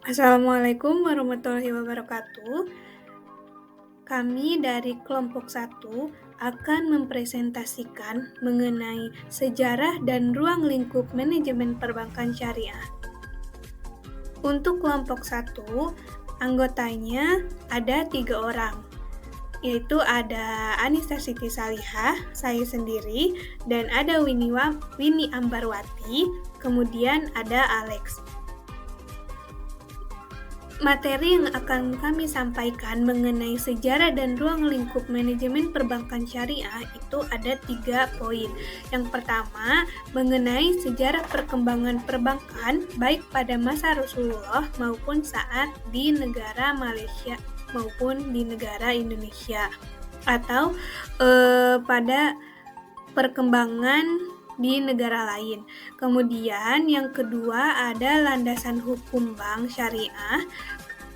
Assalamualaikum warahmatullahi wabarakatuh. Kami dari kelompok 1 akan mempresentasikan mengenai sejarah dan ruang lingkup manajemen perbankan syariah. Untuk kelompok 1, anggotanya ada 3 orang, yaitu ada Anissa Siti Salihah, saya sendiri, dan ada Winnie Ambarwati, kemudian ada Alex. Materi yang akan kami sampaikan mengenai sejarah dan ruang lingkup manajemen perbankan syariah itu ada 3 poin. Yang pertama, mengenai sejarah perkembangan perbankan baik pada masa Rasulullah maupun saat di negara Malaysia maupun di negara Indonesia, atau pada perkembangan di negara lain. Kemudian yang kedua ada landasan hukum bank syariah,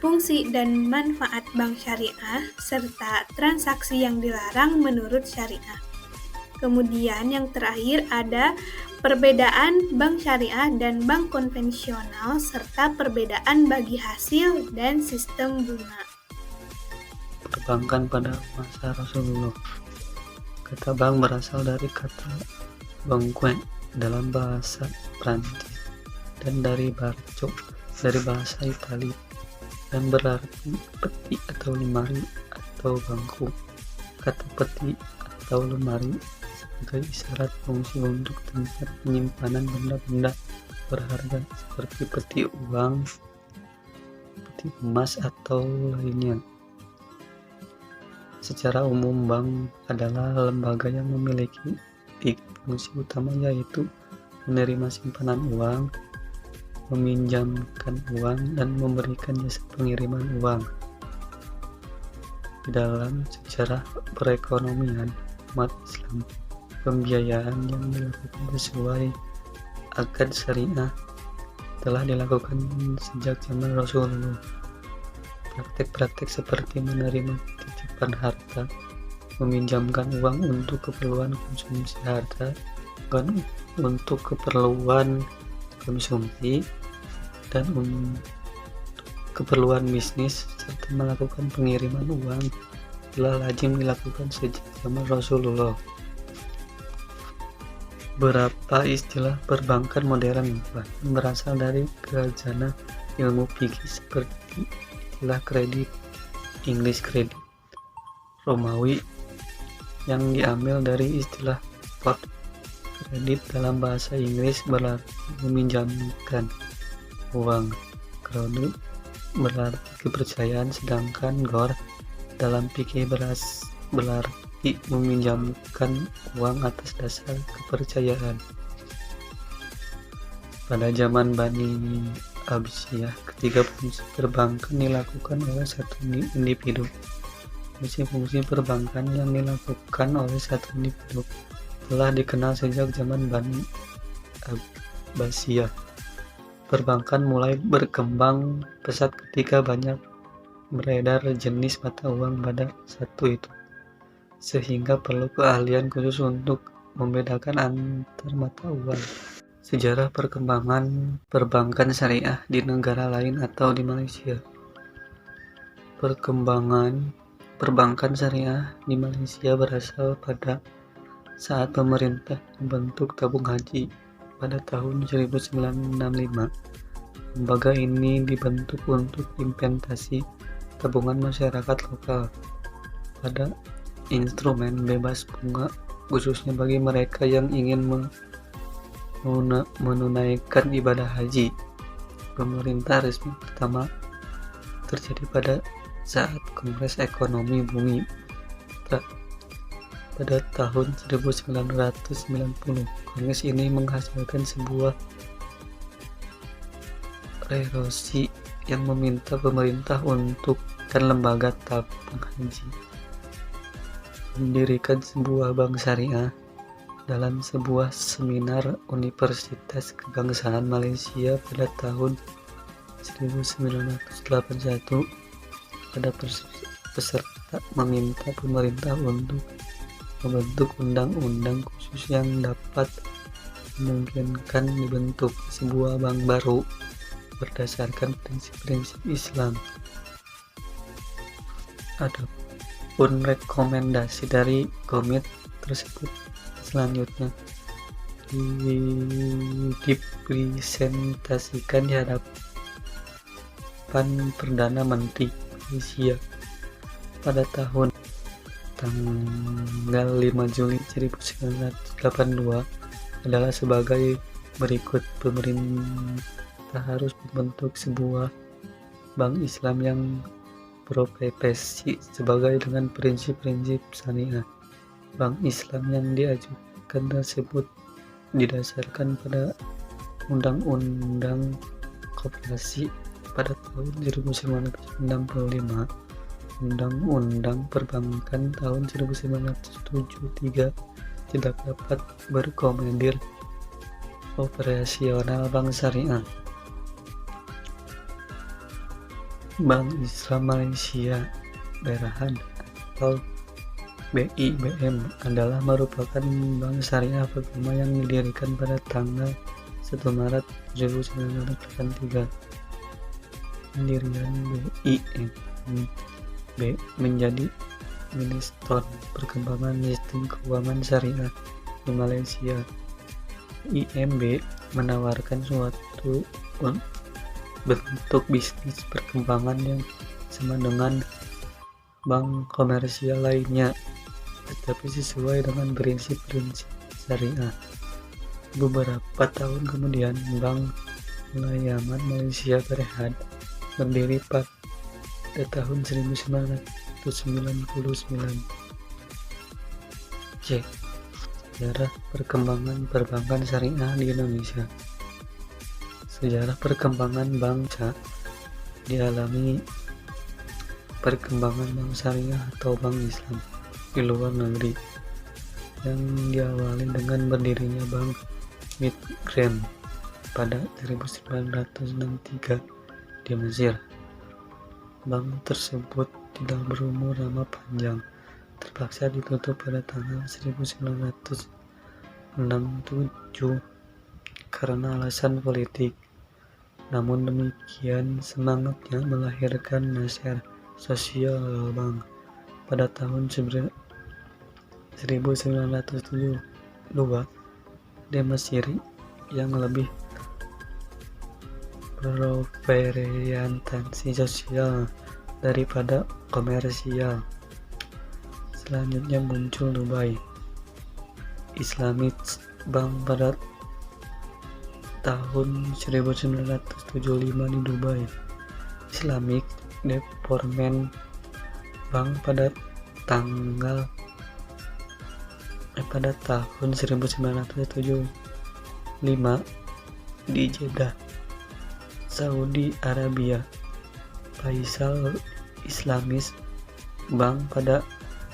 fungsi dan manfaat bank syariah, serta transaksi yang dilarang menurut syariah. Kemudian yang terakhir ada perbedaan bank syariah dan bank konvensional, serta perbedaan bagi hasil dan sistem bunga. Perbankan pada masa Rasulullah. Kata bank berasal dari kata banque dalam bahasa Prancis dan dari barco dari bahasa Italia dan berarti peti atau lemari atau bangku. Kata peti atau lemari sebagai isyarat fungsi untuk tempat penyimpanan benda-benda berharga seperti peti uang, peti emas atau lainnya. Secara umum, bank adalah lembaga yang memiliki fungsi utama, yaitu menerima simpanan uang, meminjamkan uang, dan memberikan jasa pengiriman uang. Di dalam sejarah perekonomian umat Islam, pembiayaan yang dilakukan sesuai akad syariah telah dilakukan sejak zaman Rasulullah. Praktek-praktek seperti menerima titipan harta, meminjamkan uang untuk keperluan konsumsi harta, dan untuk keperluan konsumsi, dan untuk keperluan bisnis, serta melakukan pengiriman uang telah lazim dilakukan sejak zaman Rasulullah. Beberapa istilah perbankan modern bahkan berasal dari khazanah ilmu fikih seperti istilah kredit, English credit, Romawi yang diambil dari istilah pot. Kredit dalam bahasa Inggris berarti meminjamkan uang. Kronu berarti kepercayaan, sedangkan gor dalam fikih berarti meminjamkan uang atas dasar kepercayaan. Pada zaman Bani Abbasiyah, ketiga fungsi perbankan dilakukan oleh satu individu. Fungsi-fungsi perbankan yang dilakukan oleh satu individu telah dikenal sejak zaman Bani Abbasiyah. Perbankan mulai berkembang pesat ketika banyak beredar jenis mata uang pada satu itu, sehingga perlu keahlian khusus untuk membedakan antar mata uang. Sejarah perkembangan perbankan syariah di negara lain atau di Malaysia. Perkembangan perbankan syariah di Malaysia berasal pada saat pemerintah membentuk tabung haji pada tahun 1965. Lembaga ini dibentuk untuk implementasi tabungan masyarakat lokal pada instrumen bebas bunga, khususnya bagi mereka yang ingin menunaikan ibadah haji. Pemerintah resmi pertama terjadi pada saat Kongres Ekonomi Bumi pada tahun 1990. Kongres ini menghasilkan sebuah resolusi yang meminta pemerintah untuk dan lembaga tabung haji mendirikan sebuah bank syariah. Dalam sebuah seminar Universitas Kebangsaan Malaysia pada tahun 1981, pada peserta meminta pemerintah untuk membentuk undang-undang khusus yang dapat memungkinkan dibentuk sebuah bank baru berdasarkan prinsip-prinsip Islam. Adapun rekomendasi dari komite tersebut selanjutnya dipresentasikan di hadapan Perdana Menteri Malaysia pada tanggal 5 Juli 1982 adalah sebagai berikut. Pemerintah harus membentuk sebuah bank Islam yang berprofesi sebagai dengan prinsip-prinsip syariah. Bank Islam yang diajukan tersebut didasarkan pada Undang-Undang Koperasi pada tahun 1965, Undang-Undang Perbankan tahun 1973 tidak dapat berkomandir operasional bank syariah. Bank Islam Malaysia Berhad atau BIBM adalah merupakan bank syariah pertama yang didirikan pada tanggal 1 Maret 1983. Pendirian BIMB menjadi milestone perkembangan sistem keuangan syariah di Malaysia. BIMB menawarkan suatu bentuk bisnis perkembangan yang sama dengan bank komersial lainnya, tetapi sesuai dengan prinsip-prinsip syariah. Beberapa tahun kemudian, Bank Pelayanan Malaysia Berhad berdiri pada tahun 1999. C. Sejarah perkembangan perbankan syariah di Indonesia. Sejarah perkembangan bangsa dialami perkembangan bank syariah atau bank Islam di luar negeri yang diawali dengan berdirinya Bank Migran pada 1963 di Mesir. Bank tersebut tidak berumur lama panjang, terpaksa ditutup pada tanggal 1967 karena alasan politik. Namun demikian, semangatnya melahirkan Nasr Social Bank pada tahun 1972 di Mesir yang lebih berorientasi sosial daripada komersial. Selanjutnya muncul Dubai Islamic Bank pada tahun 1975 di Dubai. Islamic Development Bank pada tahun 1975 di Jeddah, Saudi Arabia. Faisal Islamic Bank pada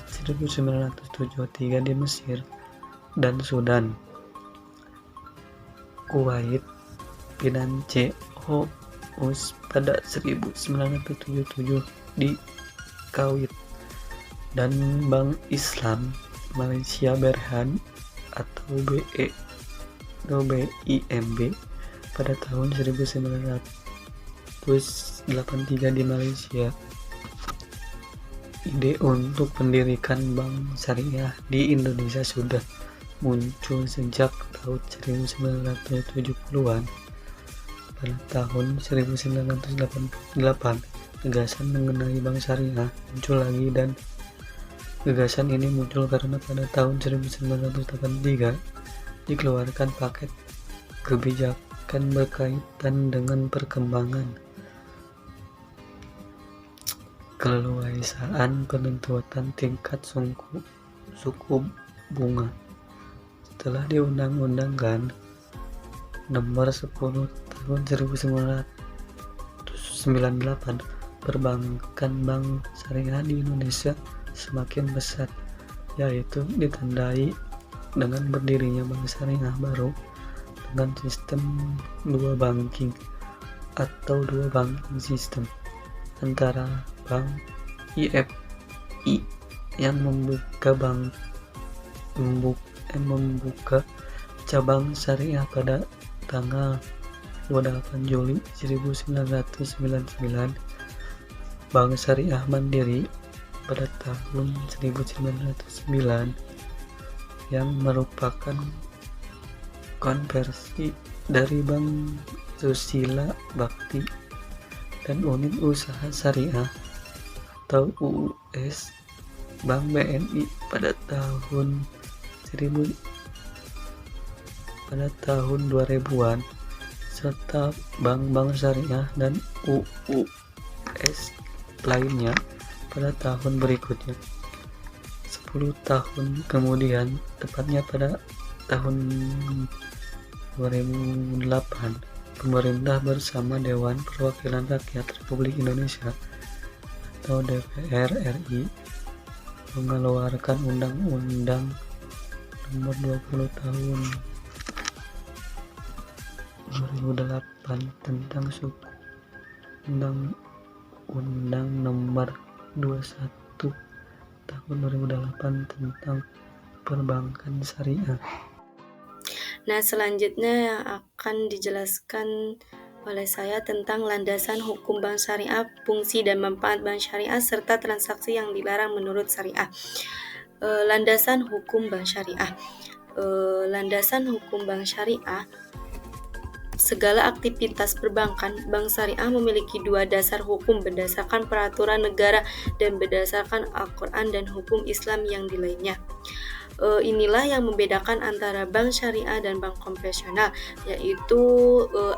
1973 di Mesir dan Sudan. Kuwait Finance House pada 1977 di Kuwait, dan Bank Islam Malaysia Berhad atau BIMB pada tahun 1983 di Malaysia. Ide untuk pendirikan bank syariah di Indonesia sudah muncul sejak tahun 1970-an. Pada tahun 1988, gagasan mengenai bank syariah muncul lagi, dan gagasan ini muncul karena pada tahun 1983 dikeluarkan paket kebijakan berkaitan dengan perkembangan keleluasaan penentuan tingkat suku bunga. Setelah diundang-undangkan nomor 10 tahun 1998, perbankan bank syariah di Indonesia semakin besar, yaitu ditandai dengan berdirinya bank syariah baru dengan sistem dual banking atau dual banking system antara Bank IFI yang membuka cabang syariah pada tanggal 28 Juli 1999, Bank Syariah Mandiri pada tahun 1909 yang merupakan konversi dari Bank Susila Bakti dan Unit Usaha Syariah atau UUS Bank BNI pada tahun 2000-an, serta bank-bank syariah dan UUS lainnya pada tahun berikutnya. 10 tahun kemudian, tepatnya pada tahun 2008, pemerintah bersama Dewan Perwakilan Rakyat Republik Indonesia atau DPR RI mengeluarkan Undang-Undang Nomor 20 Tahun 2008 tentang suku, Undang-Undang Nomor 21 Tahun 2008 tentang perbankan syariah. Nah, selanjutnya yang akan dijelaskan oleh saya tentang landasan hukum bank syariah, fungsi dan manfaat bank syariah, serta transaksi yang dilarang menurut syariah. Landasan hukum bank syariah. Landasan hukum bank syariah, segala aktivitas perbankan, bank syariah memiliki dua dasar hukum berdasarkan peraturan negara dan berdasarkan Al-Quran dan hukum Islam yang di lainnya. Inilah yang membedakan antara bank syariah dan bank konvensional, yaitu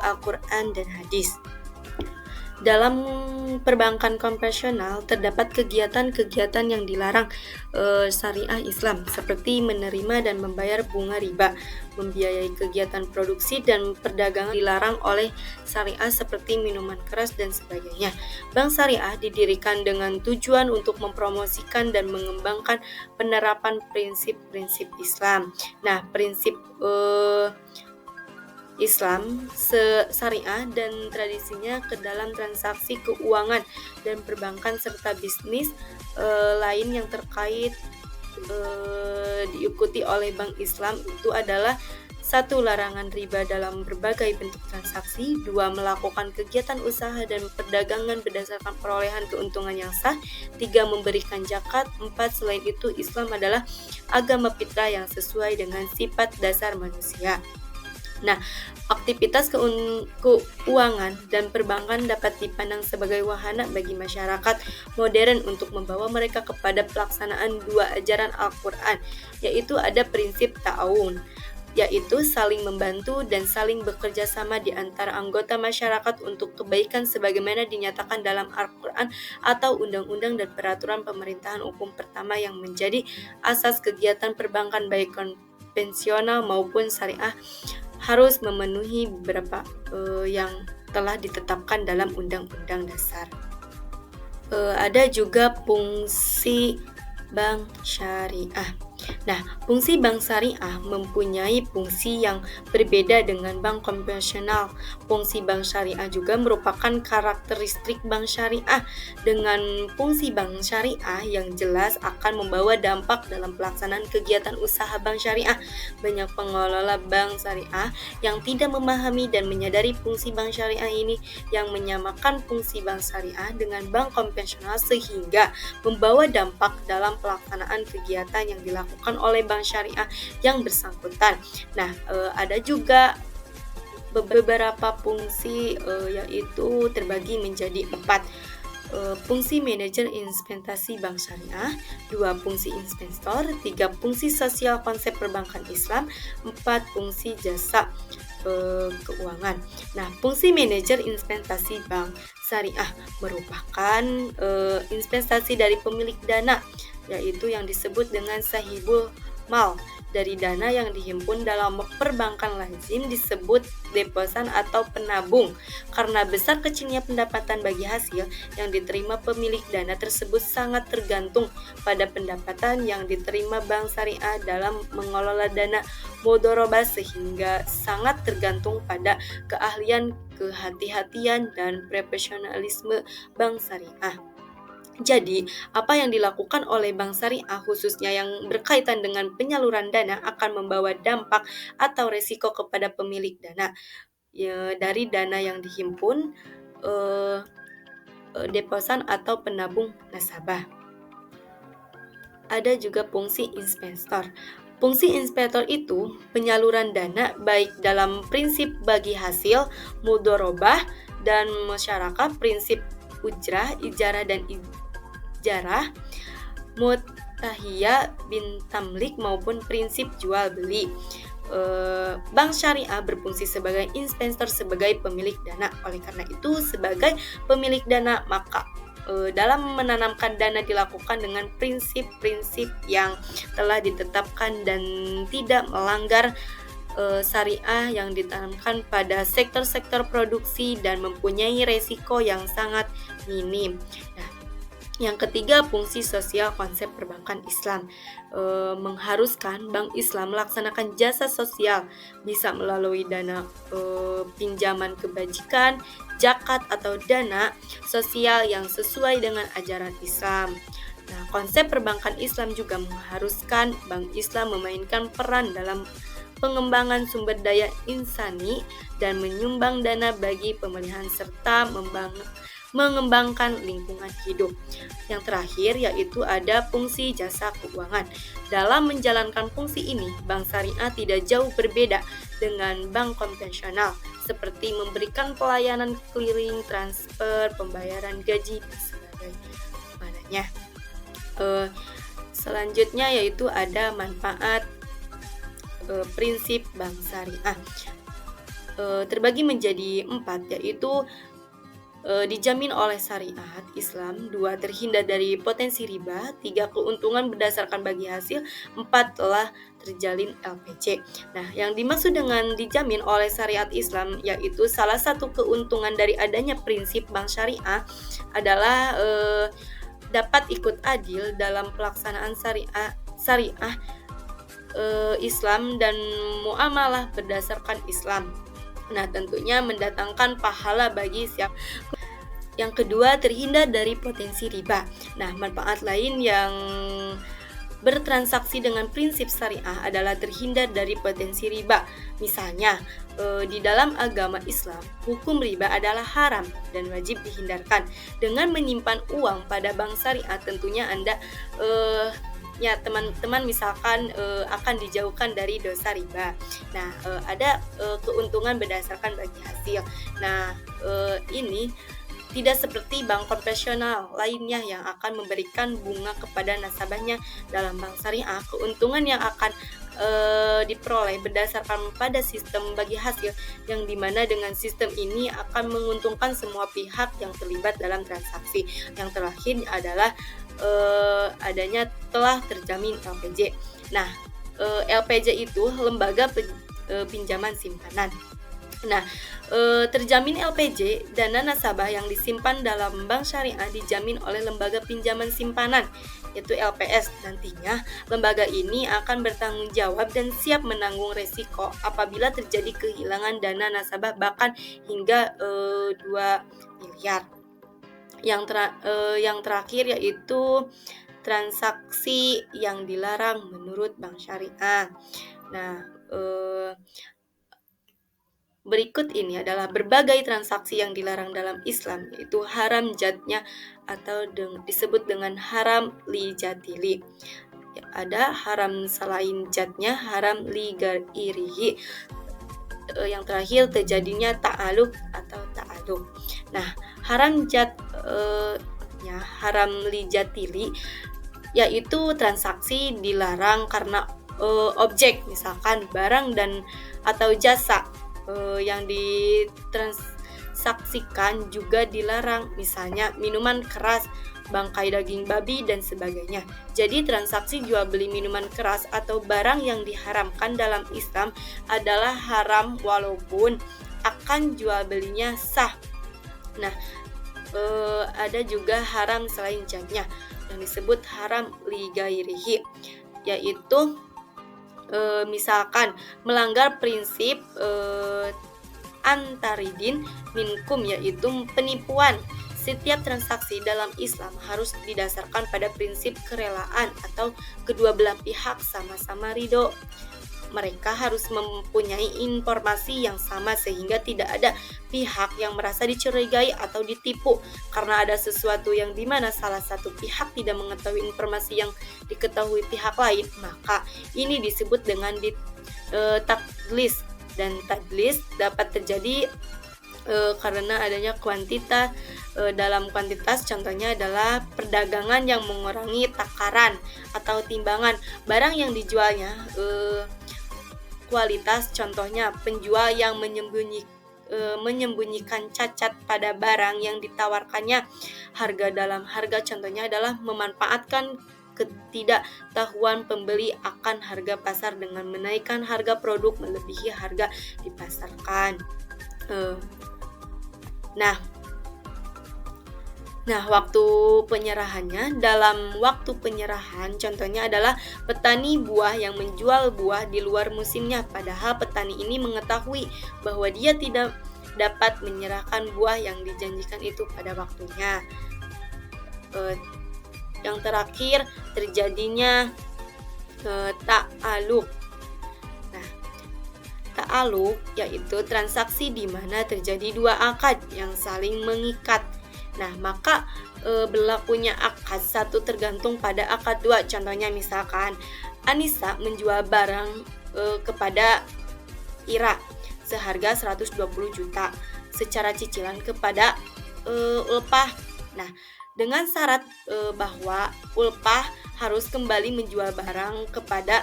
Al-Quran dan hadis. Dalam perbankan konvensional terdapat kegiatan-kegiatan yang dilarang syariah Islam, seperti menerima dan membayar bunga riba, membiayai kegiatan produksi dan perdagangan dilarang oleh syariah seperti minuman keras dan sebagainya. Bank syariah didirikan dengan tujuan untuk mempromosikan dan mengembangkan penerapan prinsip-prinsip Islam. Nah, prinsip Islam, syariah dan tradisinya ke dalam transaksi keuangan dan perbankan serta bisnis lain yang terkait diikuti oleh Bank Islam itu adalah: 1. Larangan riba dalam berbagai bentuk transaksi. 2. Melakukan kegiatan usaha dan perdagangan berdasarkan perolehan keuntungan yang sah. 3. Memberikan zakat. 4. Selain itu, Islam adalah agama fitrah yang sesuai dengan sifat dasar manusia. Nah, aktivitas keuangan dan perbankan dapat dipandang sebagai wahana bagi masyarakat modern untuk membawa mereka kepada pelaksanaan dua ajaran Al-Quran, yaitu ada prinsip ta'awun, yaitu saling membantu dan saling bekerja sama di antara anggota masyarakat untuk kebaikan sebagaimana dinyatakan dalam Al-Quran atau undang-undang dan peraturan pemerintahan hukum pertama yang menjadi asas kegiatan perbankan baik konvensional maupun syariah harus memenuhi beberapa yang telah ditetapkan dalam Undang-Undang Dasar. Ada juga fungsi bank syariah. Nah, fungsi bank syariah mempunyai fungsi yang berbeda dengan bank konvensional. Fungsi bank syariah juga merupakan karakteristik bank syariah. Dengan fungsi bank syariah yang jelas akan membawa dampak dalam pelaksanaan kegiatan usaha bank syariah. Banyak pengelola bank syariah yang tidak memahami dan menyadari fungsi bank syariah ini, yang menyamakan fungsi bank syariah dengan bank konvensional sehingga membawa dampak dalam pelaksanaan kegiatan yang dilakukan oleh bank syariah yang bersangkutan. Nah, ada juga beberapa fungsi yaitu terbagi menjadi 4. Fungsi manajer investasi bank syariah, 2. Fungsi investor, 3. Fungsi sosial konsep perbankan Islam, 4. Fungsi jasa keuangan. Nah, fungsi manajer investasi bank syariah merupakan investasi dari pemilik dana, yaitu yang disebut dengan sahibul mal. Dari dana yang dihimpun dalam perbankan lazim disebut deposan atau penabung. Karena besar kecilnya pendapatan bagi hasil yang diterima pemilik dana tersebut sangat tergantung pada pendapatan yang diterima bank syariah dalam mengelola dana mudharabah, sehingga sangat tergantung pada keahlian, kehati-hatian, dan profesionalisme bank syariah. Jadi, apa yang dilakukan oleh bank syariah khususnya yang berkaitan dengan penyaluran dana akan membawa dampak atau resiko kepada pemilik dana. dari dana yang dihimpun, deposan atau penabung nasabah. Ada juga fungsi investor. Fungsi investor itu penyaluran dana baik dalam prinsip bagi hasil, mudorobah, dan masyarakat prinsip ujrah, ijarah, dan ijarah, mutahiyah bin tamlik maupun prinsip jual beli. Bank syariah berfungsi sebagai investor, sebagai pemilik dana. Oleh karena itu, sebagai pemilik dana, maka dalam menanamkan dana dilakukan dengan prinsip-prinsip yang telah ditetapkan dan tidak melanggar syariah yang ditanamkan pada sektor-sektor produksi dan mempunyai resiko yang sangat minim. Nah, yang ketiga, fungsi sosial konsep perbankan Islam mengharuskan bank Islam melaksanakan jasa sosial, bisa melalui dana pinjaman kebajikan, zakat, atau dana sosial yang sesuai dengan ajaran Islam. Nah, konsep perbankan Islam juga mengharuskan bank Islam memainkan peran dalam pengembangan sumber daya insani dan menyumbang dana bagi pemeliharaan serta mengembangkan lingkungan hidup. Yang terakhir yaitu ada fungsi jasa keuangan. Dalam menjalankan fungsi ini, bank syariah tidak jauh berbeda dengan bank konvensional, seperti memberikan pelayanan clearing, transfer, pembayaran gaji, dan sebagainya. Selanjutnya yaitu ada manfaat prinsip bank syariah. Terbagi menjadi 4, yaitu dijamin oleh syariat Islam, 2 terhindar dari potensi riba, 3 keuntungan berdasarkan bagi hasil, 4 telah terjalin LPJ. Nah, yang dimaksud dengan dijamin oleh syariat Islam yaitu salah satu keuntungan dari adanya prinsip bank syariah adalah dapat ikut adil dalam pelaksanaan syariah Islam dan muamalah berdasarkan Islam. Nah, tentunya mendatangkan pahala bagi siapa. Yang kedua, terhindar dari potensi riba. Nah, manfaat lain yang bertransaksi dengan prinsip syariah adalah terhindar dari potensi riba. Misalnya, di dalam agama Islam, hukum riba adalah haram dan wajib dihindarkan. Dengan menyimpan uang pada bank syariah, tentunya Anda teman-teman misalkan akan dijauhkan dari dosa riba. Nah, ada keuntungan berdasarkan bagi hasil. Nah, ini tidak seperti bank konvensional lainnya yang akan memberikan bunga kepada nasabahnya. Dalam bank syariah, keuntungan yang akan diperoleh berdasarkan pada sistem bagi hasil, yang dimana dengan sistem ini akan menguntungkan semua pihak yang terlibat dalam transaksi. Yang terakhir adalah adanya telah terjamin LPJ. Nah, LPJ itu lembaga pinjaman simpanan. Nah, terjamin LPJ, dana nasabah yang disimpan dalam bank syariah dijamin oleh lembaga pinjaman simpanan, yaitu LPS. Nantinya, lembaga ini akan bertanggung jawab dan siap menanggung resiko apabila terjadi kehilangan dana nasabah bahkan hingga 2 miliar. Yang terakhir yaitu transaksi yang dilarang menurut bank syariah. Nah, berikut ini adalah berbagai transaksi yang dilarang dalam Islam, yaitu haram jatnya atau disebut dengan haram li jatili. Ada haram selain jatnya, haram li gairihi. Yang terakhir terjadinya ta'aluk atau ta'aluk. Nah, haram haram li jatili yaitu transaksi dilarang karena objek, misalkan barang dan atau jasa yang ditransaksikan juga dilarang, misalnya minuman keras, bangkai daging babi, dan sebagainya. Jadi transaksi jual beli minuman keras atau barang yang diharamkan dalam Islam adalah haram walaupun akan jual belinya sah. Nah, ada juga haram selain jatnya yang disebut haram li gairihi, yaitu misalkan melanggar prinsip antaridin minkum, yaitu penipuan. Setiap transaksi dalam Islam harus didasarkan pada prinsip kerelaan atau kedua belah pihak sama-sama ridho. mereka harus mempunyai informasi yang sama sehingga tidak ada pihak yang merasa dicurigai atau ditipu karena ada sesuatu yang dimana salah satu pihak tidak mengetahui informasi yang diketahui pihak lain, maka ini disebut dengan tadlis. Dan tadlis dapat terjadi karena adanya kuantitas. Dalam kuantitas contohnya adalah perdagangan yang mengurangi takaran atau timbangan barang yang dijualnya. Kualitas contohnya penjual yang menyembunyikan cacat pada barang yang ditawarkannya. Harga dalam harga contohnya adalah memanfaatkan ketidaktahuan pembeli akan harga pasar dengan menaikkan harga produk melebihi harga dipasarkan. Nah, waktu penyerahannya, dalam waktu penyerahan contohnya adalah petani buah yang menjual buah di luar musimnya, padahal petani ini mengetahui bahwa dia tidak dapat menyerahkan buah yang dijanjikan itu pada waktunya. Yang terakhir, terjadinya ta'aluk. Nah, ta'aluk yaitu transaksi di mana terjadi dua akad yang saling mengikat. Nah, maka berlakunya akad satu tergantung pada akad dua. Contohnya misalkan Anissa menjual barang kepada Ira seharga 120 juta secara cicilan kepada Ulpah. Nah, dengan syarat bahwa Ulpah harus kembali menjual barang kepada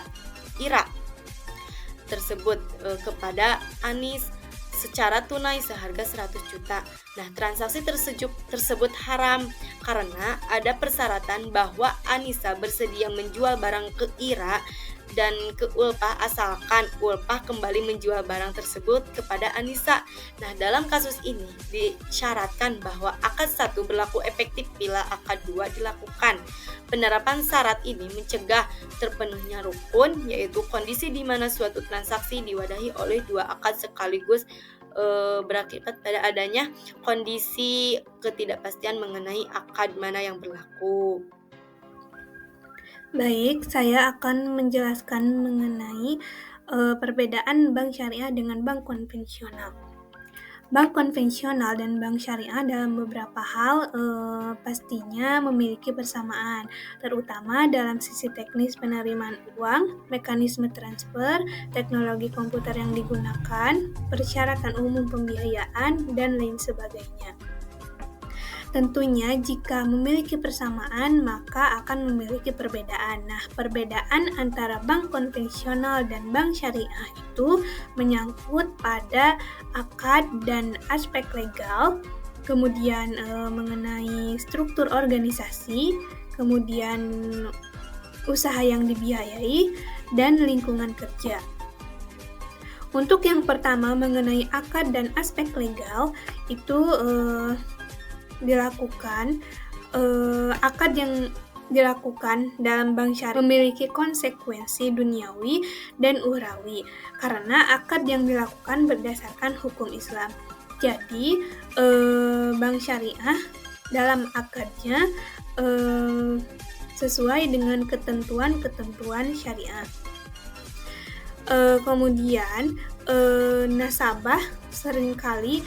Ira tersebut kepada Anis secara tunai seharga 100 juta. Nah, transaksi tersebut haram karena ada persyaratan bahwa Anissa bersedia menjual barang ke Ira dan ke Ulpah asalkan Ulpah kembali menjual barang tersebut kepada Anissa. Nah, dalam kasus ini disyaratkan bahwa akad 1 berlaku efektif bila akad 2 dilakukan. Penerapan syarat ini mencegah terpenuhnya rukun, yaitu kondisi di mana suatu transaksi diwadahi oleh dua akad sekaligus berakibat pada adanya kondisi ketidakpastian mengenai akad mana yang berlaku. Baik, saya akan menjelaskan mengenai perbedaan bank syariah dengan bank konvensional. Bank konvensional dan bank syariah dalam beberapa hal pastinya memiliki persamaan, terutama dalam sisi teknis penerimaan uang, mekanisme transfer, teknologi komputer yang digunakan, persyaratan umum pembiayaan, dan lain sebagainya. Tentunya jika memiliki persamaan maka akan memiliki perbedaan. Nah, perbedaan antara bank konvensional dan bank syariah itu menyangkut pada akad dan aspek legal, kemudian mengenai struktur organisasi, kemudian usaha yang dibiayai, dan lingkungan kerja. Untuk yang pertama mengenai akad dan aspek legal itu akad yang dilakukan dalam bank syariah memiliki konsekuensi duniawi dan ukhrawi karena akad yang dilakukan berdasarkan hukum Islam. Jadi bank syariah dalam akadnya sesuai dengan ketentuan-ketentuan syariah. Kemudian nasabah seringkali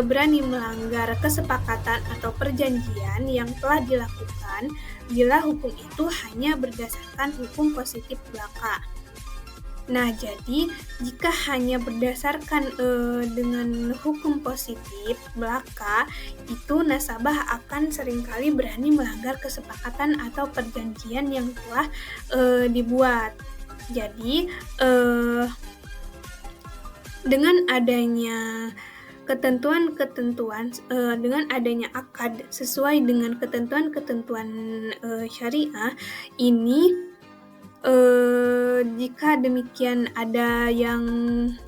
berani melanggar kesepakatan atau perjanjian yang telah dilakukan bila hukum itu hanya berdasarkan hukum positif belaka. Nah, jadi jika hanya berdasarkan dengan hukum positif belaka, itu nasabah akan seringkali berani melanggar kesepakatan atau perjanjian yang telah dibuat. Jadi dengan adanya dengan adanya akad sesuai dengan ketentuan-ketentuan syariah ini, jika demikian ada yang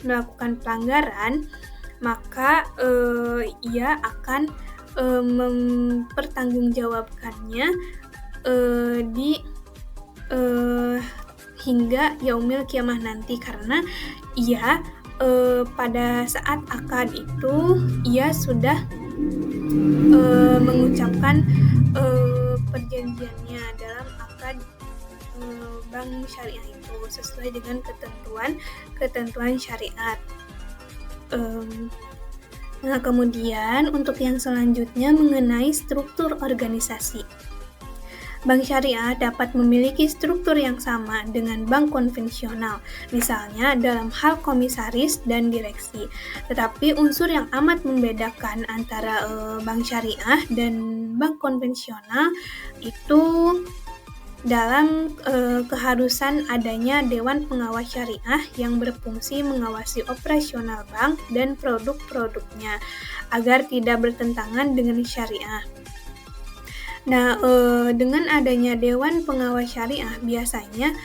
melakukan pelanggaran, maka ia akan mempertanggungjawabkannya hingga yaumil kiamah nanti, karena ia pada saat akad itu ia sudah mengucapkan perjanjiannya dalam akad bank syariah itu sesuai dengan ketentuan ketentuan syariat. Nah, kemudian untuk yang selanjutnya mengenai struktur organisasi. Bank syariah dapat memiliki struktur yang sama dengan bank konvensional, misalnya dalam hal komisaris dan direksi. Tetapi unsur yang amat membedakan antara bank syariah dan bank konvensional itu dalam keharusan adanya Dewan Pengawas Syariah yang berfungsi mengawasi operasional bank dan produk-produknya agar tidak bertentangan dengan syariah. Nah, dengan adanya Dewan Pengawas Syariah biasanya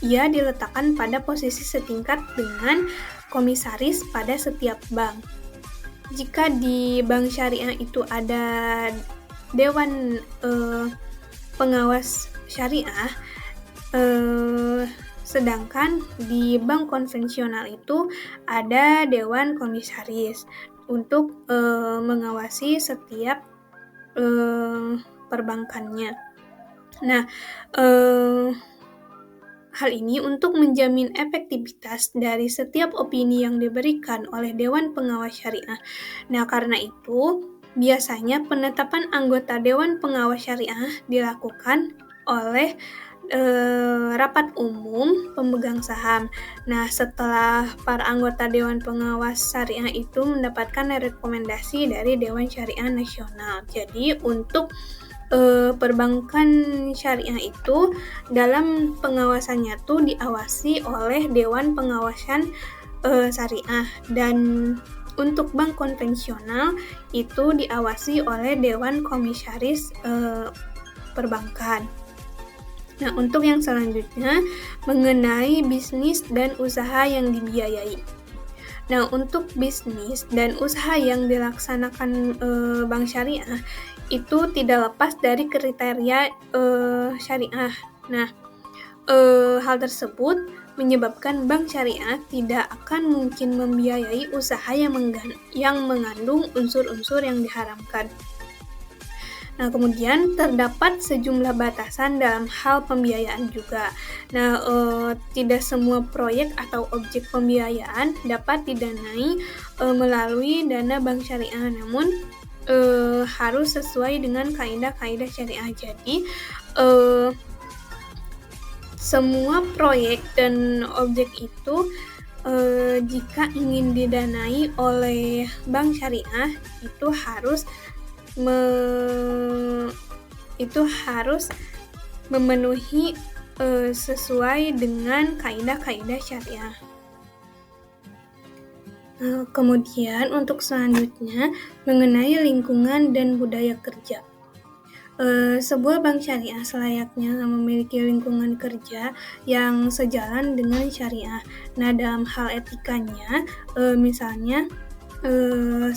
ia diletakkan pada posisi setingkat dengan komisaris pada setiap bank. Jika di bank syariah itu ada Dewan Pengawas Syariah, sedangkan di bank konvensional itu ada Dewan Komisaris untuk mengawasi setiap perbankannya. Nah, hal ini untuk menjamin efektivitas dari setiap opini yang diberikan oleh Dewan Pengawas Syariah. Nah, karena itu, biasanya penetapan anggota Dewan Pengawas Syariah dilakukan oleh rapat umum pemegang saham. Nah, setelah para anggota Dewan Pengawas Syariah itu mendapatkan rekomendasi dari Dewan Syariah Nasional. Jadi, untuk perbankan syariah itu dalam pengawasannya tuh diawasi oleh Dewan Pengawasan Syariah, dan untuk bank konvensional itu diawasi oleh Dewan Komisaris Perbankan. Nah, untuk yang selanjutnya mengenai bisnis dan usaha yang dibiayai. Nah, untuk bisnis dan usaha yang dilaksanakan bank syariah itu tidak lepas dari kriteria syariah. Nah, hal tersebut menyebabkan bank syariah tidak akan mungkin membiayai usaha yang mengandung unsur-unsur yang diharamkan. Nah, kemudian terdapat sejumlah batasan dalam hal pembiayaan juga. Nah, tidak semua proyek atau objek pembiayaan dapat didanai melalui dana bank syariah, namun harus sesuai dengan kaidah-kaidah syariah. Jadi, semua proyek dan objek itu jika ingin didanai oleh bank syariah itu harus memenuhi sesuai dengan kaidah-kaidah syariah. Kemudian untuk selanjutnya mengenai lingkungan dan budaya kerja. Sebuah bank syariah selayaknya memiliki lingkungan kerja yang sejalan dengan syariah. Nah, dalam hal etikanya, misalnya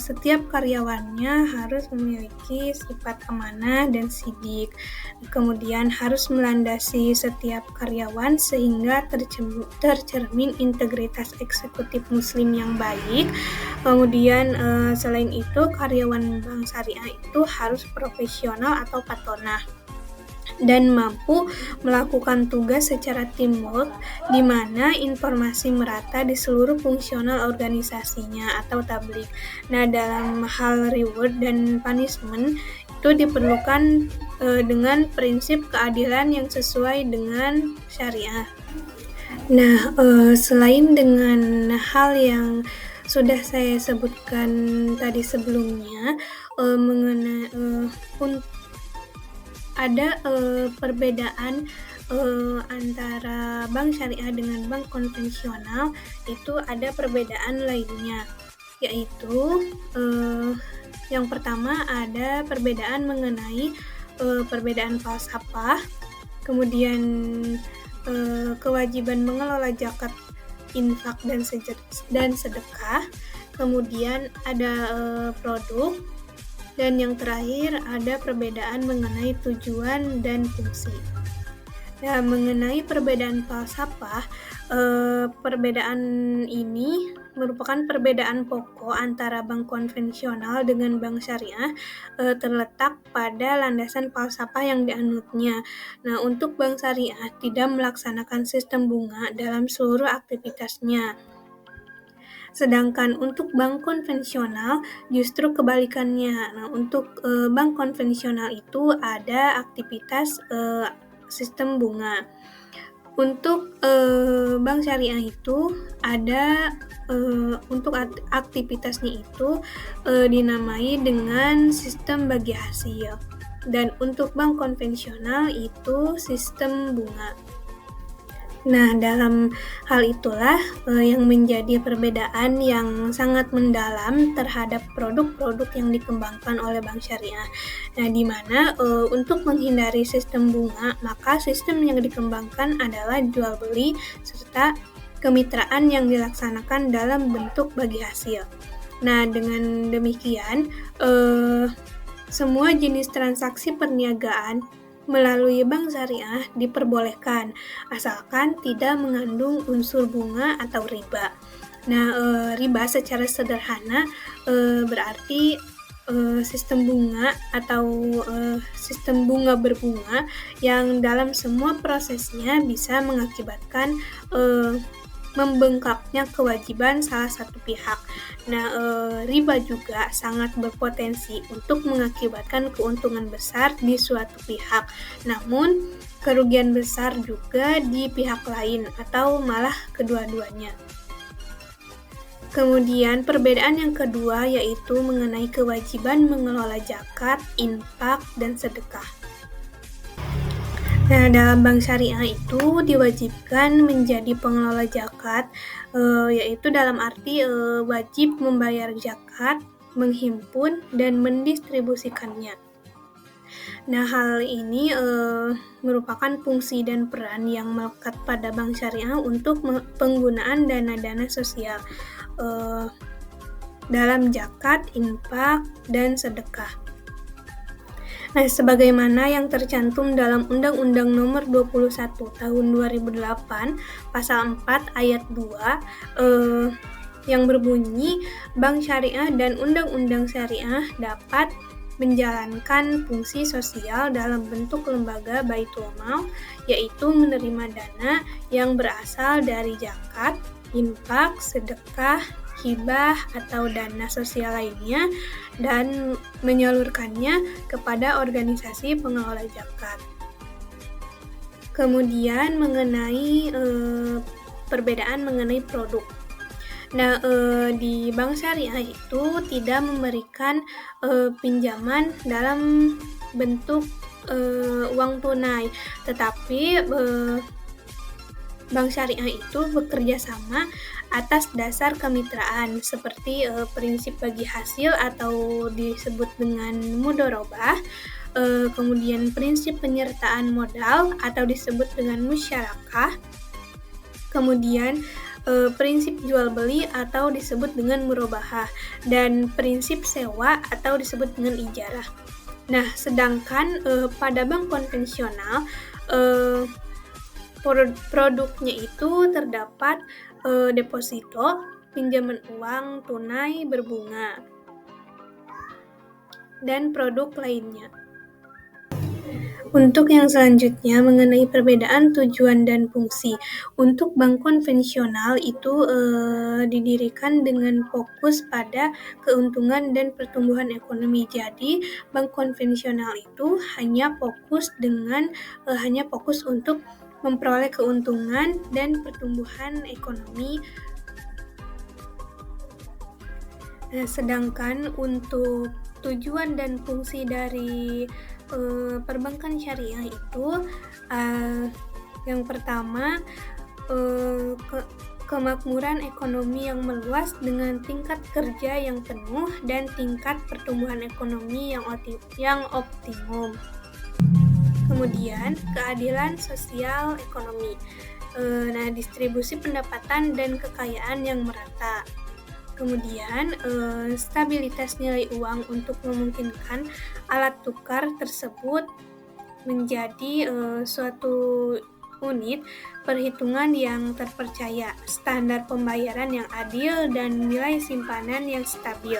setiap karyawannya harus memiliki sifat amanah dan sidik. Kemudian harus melandasi setiap karyawan sehingga tercermin integritas eksekutif muslim yang baik. Kemudian selain itu karyawan bank syariah itu harus profesional atau patonah dan mampu melakukan tugas secara teamwork di mana informasi merata di seluruh fungsional organisasinya atau tablik. Nah, dalam hal reward dan punishment itu diperlukan dengan prinsip keadilan yang sesuai dengan syariah. Nah, selain dengan hal yang sudah saya sebutkan tadi sebelumnya mengenai ada perbedaan antara bank syariah dengan bank konvensional, itu ada perbedaan lainnya, yaitu yang pertama ada perbedaan mengenai perbedaan falsafah, kemudian kewajiban mengelola zakat, infak dan sedekah, kemudian ada produk, dan yang terakhir ada perbedaan mengenai tujuan dan fungsi. Ya, mengenai perbedaan falsafah, perbedaan ini merupakan perbedaan pokok antara bank konvensional dengan bank syariah, terletak pada landasan falsafah yang dianutnya. Nah, untuk bank syariah tidak melaksanakan sistem bunga dalam seluruh aktivitasnya. Sedangkan untuk bank konvensional justru kebalikannya. Nah, untuk bank konvensional itu ada aktivitas sistem bunga. Untuk bank syariah itu ada untuk aktivitasnya itu dinamai dengan sistem bagi hasil. Dan untuk bank konvensional itu sistem bunga. Nah, dalam hal itulah yang menjadi perbedaan yang sangat mendalam terhadap produk-produk yang dikembangkan oleh bank syariah. Nah, di mana untuk menghindari sistem bunga, maka sistem yang dikembangkan adalah jual beli serta kemitraan yang dilaksanakan dalam bentuk bagi hasil. Nah, dengan demikian semua jenis transaksi perniagaan melalui bank syariah diperbolehkan, asalkan tidak mengandung unsur bunga atau riba. Nah, riba secara sederhana berarti sistem bunga atau sistem bunga berbunga yang dalam semua prosesnya bisa mengakibatkan membengkaknya kewajiban salah satu pihak. Nah, riba juga sangat berpotensi untuk mengakibatkan keuntungan besar di suatu pihak, namun kerugian besar juga di pihak lain atau malah kedua-duanya. Kemudian perbedaan yang kedua yaitu mengenai kewajiban mengelola zakat, infak, dan sedekah. Nah, dalam bank syariah itu diwajibkan menjadi pengelola zakat, yaitu dalam arti wajib membayar zakat, menghimpun, dan mendistribusikannya. Nah, hal ini merupakan fungsi dan peran yang melekat pada bank syariah untuk penggunaan dana-dana sosial dalam zakat, infak, dan sedekah. Nah, sebagaimana yang tercantum dalam Undang-Undang Nomor 21 Tahun 2008 Pasal 4 Ayat 2 yang berbunyi Bank Syariah dan Undang-Undang Syariah dapat menjalankan fungsi sosial dalam bentuk lembaga Baitul Mal, yaitu menerima dana yang berasal dari zakat, infak, sedekah, hibah atau dana sosial lainnya dan menyalurkannya kepada organisasi pengelola zakat. Kemudian mengenai perbedaan mengenai produk. Nah, di bank syariah itu tidak memberikan pinjaman dalam bentuk uang tunai, tetapi bank syariah itu bekerja sama atas dasar kemitraan seperti prinsip bagi hasil atau disebut dengan mudharabah, kemudian prinsip penyertaan modal atau disebut dengan musyarakah, kemudian prinsip jual beli atau disebut dengan murabahah, dan prinsip sewa atau disebut dengan ijarah. Nah, sedangkan pada bank konvensional produknya itu terdapat deposito, pinjaman uang tunai berbunga, dan produk lainnya. Untuk yang selanjutnya mengenai perbedaan tujuan dan fungsi. Untuk bank konvensional itu didirikan dengan fokus pada keuntungan dan pertumbuhan ekonomi. Jadi bank konvensional itu hanya fokus untuk memperoleh keuntungan dan pertumbuhan ekonomi. Nah, sedangkan untuk tujuan dan fungsi dari perbankan syariah itu yang pertama kemakmuran ekonomi yang meluas dengan tingkat kerja yang penuh dan tingkat pertumbuhan ekonomi yang optimum. Kemudian keadilan sosial ekonomi, distribusi pendapatan dan kekayaan yang merata. Kemudian stabilitas nilai uang untuk memungkinkan alat tukar tersebut menjadi suatu unit, perhitungan yang terpercaya, standar pembayaran yang adil, dan nilai simpanan yang stabil.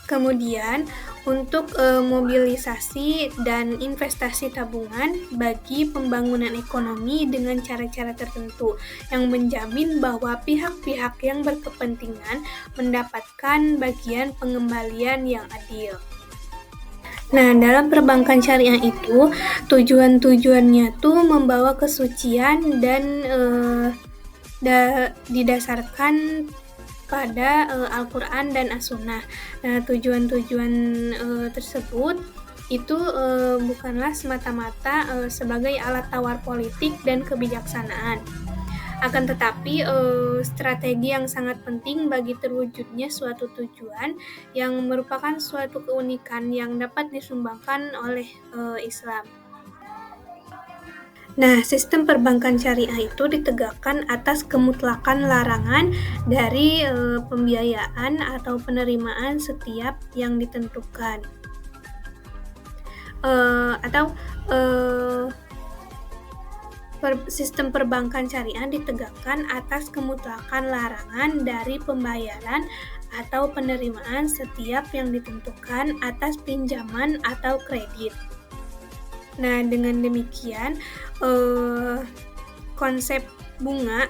Kemudian, untuk mobilisasi dan investasi tabungan bagi pembangunan ekonomi dengan cara-cara tertentu yang menjamin bahwa pihak-pihak yang berkepentingan mendapatkan bagian pengembalian yang adil. Nah, dalam perbankan syariah itu, tujuan-tujuannya tuh membawa kesucian dan didasarkan pada Al-Quran dan As-Sunnah. Nah, tujuan-tujuan tersebut itu bukanlah semata-mata sebagai alat tawar politik dan kebijaksanaan. Akan tetapi, strategi yang sangat penting bagi terwujudnya suatu tujuan yang merupakan suatu keunikan yang dapat disumbangkan oleh Islam. Nah, sistem perbankan syariah itu ditegakkan atas kemutlakan larangan dari pembiayaan atau penerimaan setiap yang ditentukan. Sistem perbankan syariah ditegakkan atas kemutlakan larangan dari pembayaran atau penerimaan setiap yang ditentukan atas pinjaman atau kredit. Nah, dengan demikian konsep bunga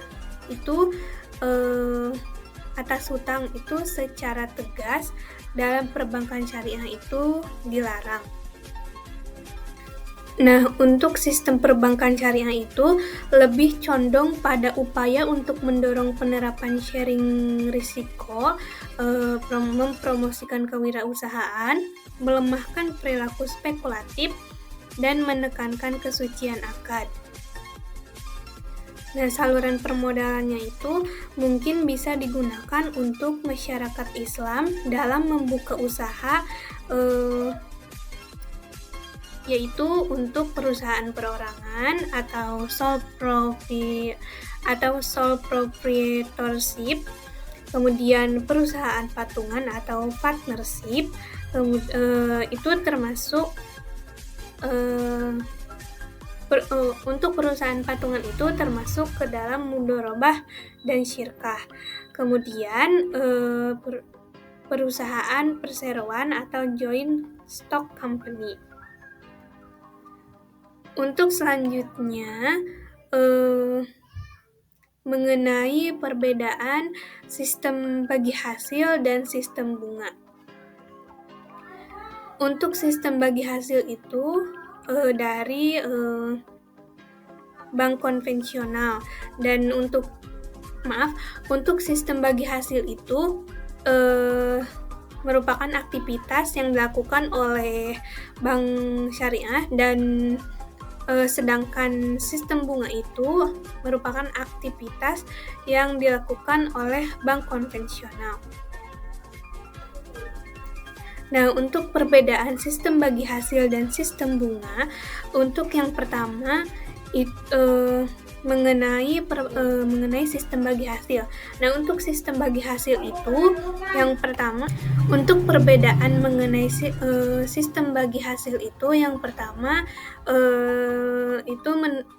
itu atas hutang itu secara tegas dalam perbankan syariah itu dilarang. Nah, untuk sistem perbankan syariah itu lebih condong pada upaya untuk mendorong penerapan sharing risiko, mempromosikan kewirausahaan, melemahkan perilaku spekulatif, dan menekankan kesucian akad. Nah, saluran permodalannya itu mungkin bisa digunakan untuk masyarakat Islam dalam membuka usaha, yaitu untuk perusahaan perorangan atau sole proprietorship, kemudian perusahaan patungan atau partnership, itu termasuk untuk perusahaan patungan itu termasuk ke dalam mudharabah dan syirkah. Kemudian perusahaan perseroan atau joint stock company. Untuk selanjutnya mengenai perbedaan sistem bagi hasil dan sistem bunga. Untuk sistem bagi hasil itu dari bank konvensional, dan untuk sistem bagi hasil itu merupakan aktivitas yang dilakukan oleh bank syariah, dan sedangkan sistem bunga itu merupakan aktivitas yang dilakukan oleh bank konvensional. Nah, untuk perbedaan sistem bagi hasil dan sistem bunga, untuk yang pertama mengenai sistem bagi hasil. Nah, untuk sistem bagi hasil itu, yang pertama, untuk perbedaan mengenai sistem bagi hasil itu, yang pertama itu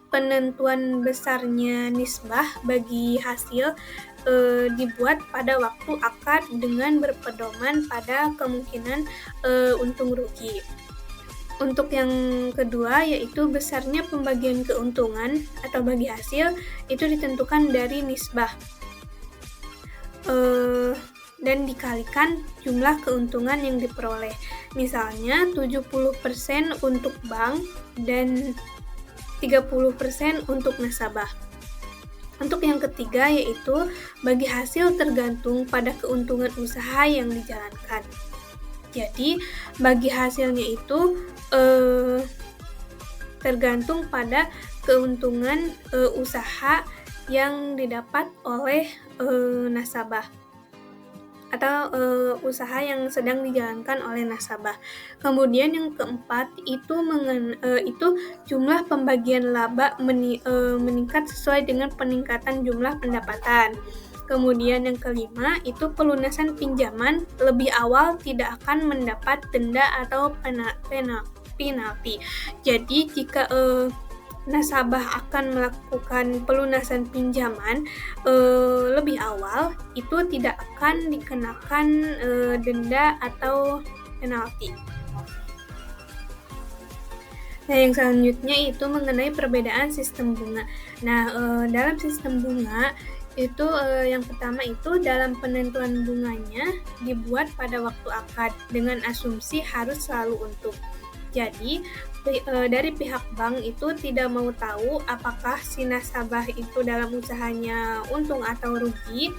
penentuan besarnya nisbah bagi hasil dibuat pada waktu akad dengan berpedoman pada kemungkinan untung rugi. Untuk yang kedua, yaitu besarnya pembagian keuntungan atau bagi hasil itu ditentukan dari nisbah dan dikalikan jumlah keuntungan yang diperoleh. Misalnya 70% untuk bank dan 30% untuk nasabah. Untuk yang ketiga, yaitu bagi hasil tergantung pada keuntungan usaha yang dijalankan. Jadi, bagi hasilnya itu tergantung pada keuntungan usaha yang didapat oleh nasabah atau usaha yang sedang dijalankan oleh nasabah. Kemudian yang keempat itu jumlah pembagian laba meningkat sesuai dengan peningkatan jumlah pendapatan. Kemudian yang kelima itu pelunasan pinjaman lebih awal tidak akan mendapat denda atau penalti. Jadi jika nasabah akan melakukan pelunasan pinjaman lebih awal, itu tidak akan dikenakan denda atau penalti. Nah, yang selanjutnya itu mengenai perbedaan sistem bunga. Nah, dalam sistem bunga itu yang pertama itu dalam penentuan bunganya dibuat pada waktu akad dengan asumsi harus selalu untung. Jadi, dari pihak bank itu tidak mau tahu apakah si nasabah itu dalam usahanya untung atau rugi.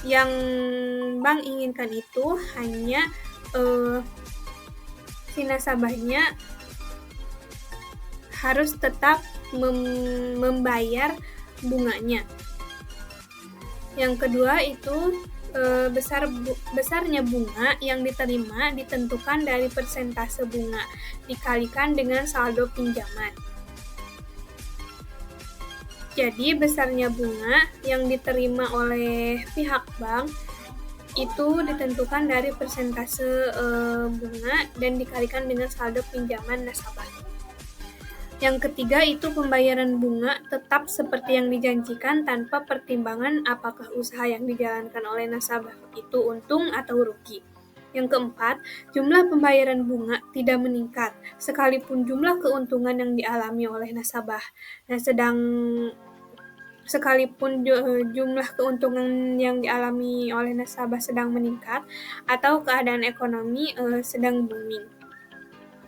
Yang bank inginkan itu hanya si nasabahnya harus tetap membayar bunganya. Yang kedua itu besarnya bunga yang diterima ditentukan dari persentase bunga dikalikan dengan saldo pinjaman. Jadi besarnya bunga yang diterima oleh pihak bank itu ditentukan dari persentase bunga dan dikalikan dengan saldo pinjaman nasabah. Yang ketiga itu pembayaran bunga tetap seperti yang dijanjikan tanpa pertimbangan apakah usaha yang dijalankan oleh nasabah itu untung atau rugi. Yang keempat, jumlah pembayaran bunga tidak meningkat sekalipun jumlah keuntungan yang dialami oleh nasabah. Nah, sekalipun jumlah keuntungan yang dialami oleh nasabah sedang meningkat atau keadaan ekonomi sedang booming.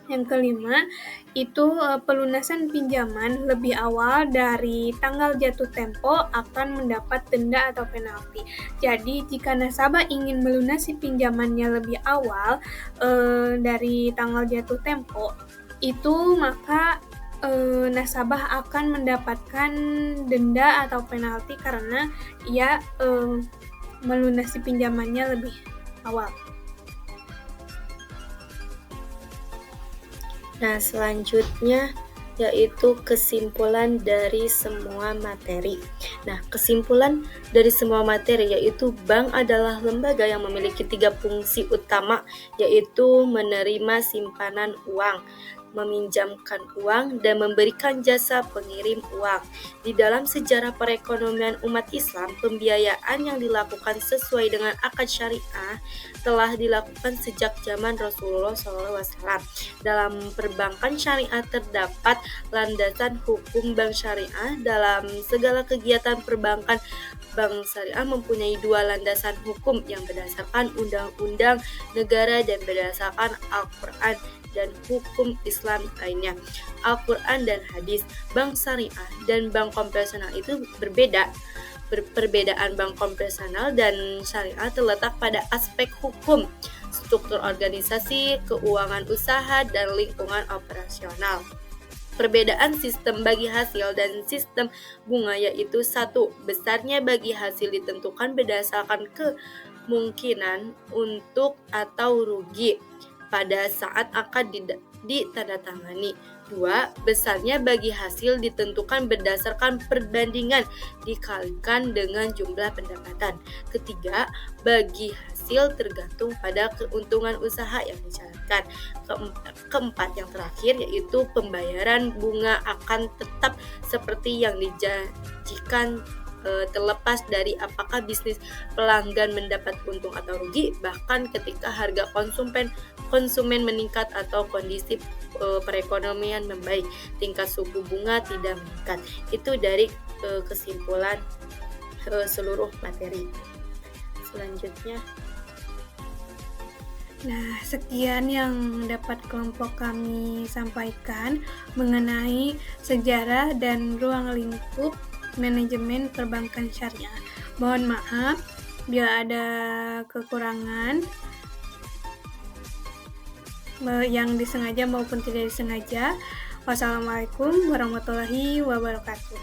Yang kelima, itu pelunasan pinjaman lebih awal dari tanggal jatuh tempo akan mendapat denda atau penalti. Jadi, jika nasabah ingin melunasi pinjamannya lebih awal dari tanggal jatuh tempo, itu maka nasabah akan mendapatkan denda atau penalti karena ia melunasi pinjamannya lebih awal. Nah, selanjutnya yaitu kesimpulan dari semua materi. Nah, kesimpulan dari semua materi yaitu bank adalah lembaga yang memiliki 3 fungsi utama, yaitu menerima simpanan uang, meminjamkan uang, dan memberikan jasa pengirim uang. Di dalam sejarah perekonomian umat Islam, pembiayaan yang dilakukan sesuai dengan akad syariah telah dilakukan sejak zaman Rasulullah SAW. Dalam perbankan syariah terdapat landasan hukum bank syariah. Dalam segala kegiatan perbankan, bank syariah mempunyai 2 landasan hukum yang berdasarkan undang-undang negara dan berdasarkan Al-Quran dan hukum Islam lainnya. Al-Quran dan hadis. Bank syariah dan bank konvensional itu berbeda. Perbedaan bank konvensional dan syariah terletak pada aspek hukum, struktur organisasi, keuangan usaha, dan lingkungan operasional. Perbedaan sistem bagi hasil dan sistem bunga yaitu 1. Besarnya bagi hasil ditentukan berdasarkan kemungkinan untuk atau rugi pada saat akad ditandatangani. 2. Besarnya bagi hasil ditentukan berdasarkan perbandingan dikalikan dengan jumlah pendapatan. 3. Bagi hasil tergantung pada keuntungan usaha yang dijalankan. 4. Yang terakhir yaitu pembayaran bunga akan tetap seperti yang dijanjikan terlepas dari apakah bisnis pelanggan mendapat untung atau rugi, bahkan ketika harga konsumen meningkat atau kondisi perekonomian membaik, tingkat suku bunga tidak meningkat. Itu dari kesimpulan seluruh materi. Selanjutnya. Nah, sekian yang dapat kelompok kami sampaikan mengenai sejarah dan ruang lingkup manajemen perbankan syariah. Mohon maaf bila ada kekurangan yang disengaja maupun tidak disengaja. Wassalamualaikum warahmatullahi wabarakatuh.